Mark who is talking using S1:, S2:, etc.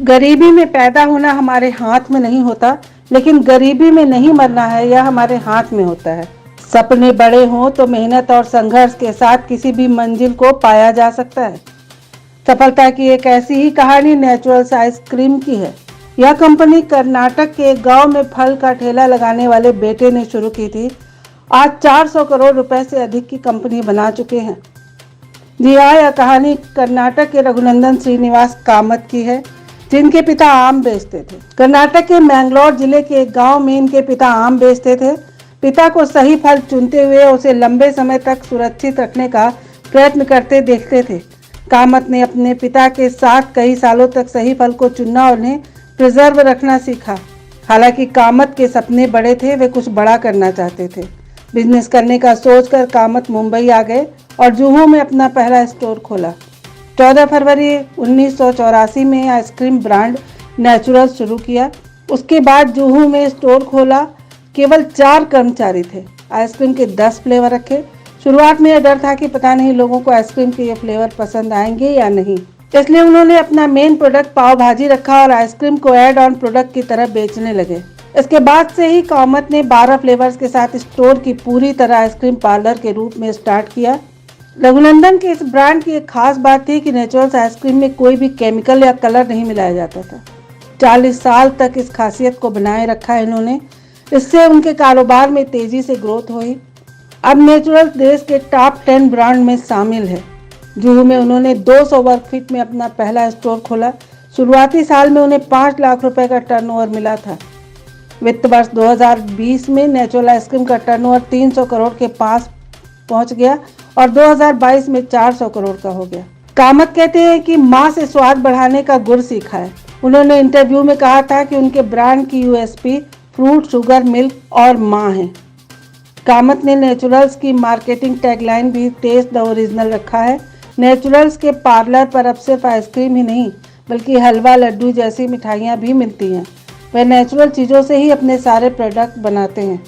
S1: गरीबी में पैदा होना हमारे हाथ में नहीं होता, लेकिन गरीबी में नहीं मरना है यह हमारे हाथ में होता है। सपने बड़े हों तो मेहनत और संघर्ष के साथ किसी भी मंजिल को पाया जा सकता है। सफलता की एक ऐसी ही कहानी नेचुरल्स आइसक्रीम की है। यह कंपनी कर्नाटक के एक गांव में फल का ठेला लगाने वाले बेटे ने शुरू की थी। आज 400 करोड़ रुपए से अधिक की कंपनी बना चुके हैं। जी हाँ, यह कहानी कर्नाटक के रघुनंदन श्रीनिवास कामत की है, जिनके पिता आम बेचते थे। कर्नाटक के मैंगलोर जिले के एक गांव में इनके पिता आम बेचते थे। पिता को सही फल चुनते हुए उसे लंबे समय तक सुरक्षित रखने का प्रयत्न करते देखते थे। कामत ने अपने पिता के साथ कई सालों तक सही फल को चुनना और उन्हें प्रिजर्व रखना सीखा। हालांकि कामत के सपने बड़े थे, वे कुछ बड़ा करना चाहते थे। बिजनेस करने का सोचकर कामत मुंबई आ गए और जुहू में अपना पहला स्टोर खोला। 14 फरवरी 1984 में आइसक्रीम ब्रांड नेचुरल्स शुरू किया। उसके बाद जुहू में स्टोर खोला। केवल 4 कर्मचारी थे। आइसक्रीम के 10 फ्लेवर रखे। शुरुआत में यह डर था कि पता नहीं लोगों को आइसक्रीम के ये फ्लेवर पसंद आएंगे या नहीं, इसलिए उन्होंने अपना मेन प्रोडक्ट पाव भाजी रखा और आइसक्रीम को ऐड ऑन प्रोडक्ट की तरह बेचने लगे। इसके बाद से ही कामत ने 12 फ्लेवर्स के साथ स्टोर की पूरी तरह आइसक्रीम पार्लर के रूप में स्टार्ट किया। रघुनंदन के इस ब्रांड की एक खास बात थी कि नेचुरल्स आइसक्रीम में कोई भी केमिकल या कलर नहीं मिलाया जाता था। 40 साल तक इस खासियत को बनाए रखा है इन्होंने। इससे उनके कारोबार में तेजी से ग्रोथ हुई। अब नेचुरल्स देश के टॉप 10 ब्रांड में शामिल है। जुहू में उन्होंने 200 वर्ग फीट में अपना पहला स्टोर खोला। शुरुआती साल में उन्हें 5 लाख रुपए का टर्नओवर मिला था। वित्त वर्ष 2020 में नेचुरल आइसक्रीम का टर्नओवर 300 करोड़ के पास पहुंच गया और 2022 में 400 करोड़ का हो गया। कामत कहते हैं कि माँ से स्वाद बढ़ाने का गुर सीखा है। उन्होंने इंटरव्यू में कहा था कि उनके ब्रांड की यूएसपी फ्रूट, शुगर, मिल्क और माँ है। कामत ने नेचुरल्स की मार्केटिंग टैगलाइन भी टेस्ट द ओरिजिनल रखा है। नेचुरल्स के पार्लर पर अब सिर्फ आइसक्रीम ही नहीं बल्कि हलवा, लड्डू जैसी मिठाइयाँ भी मिलती हैं। वे नेचुरल चीज़ों से ही अपने सारे प्रोडक्ट बनाते हैं।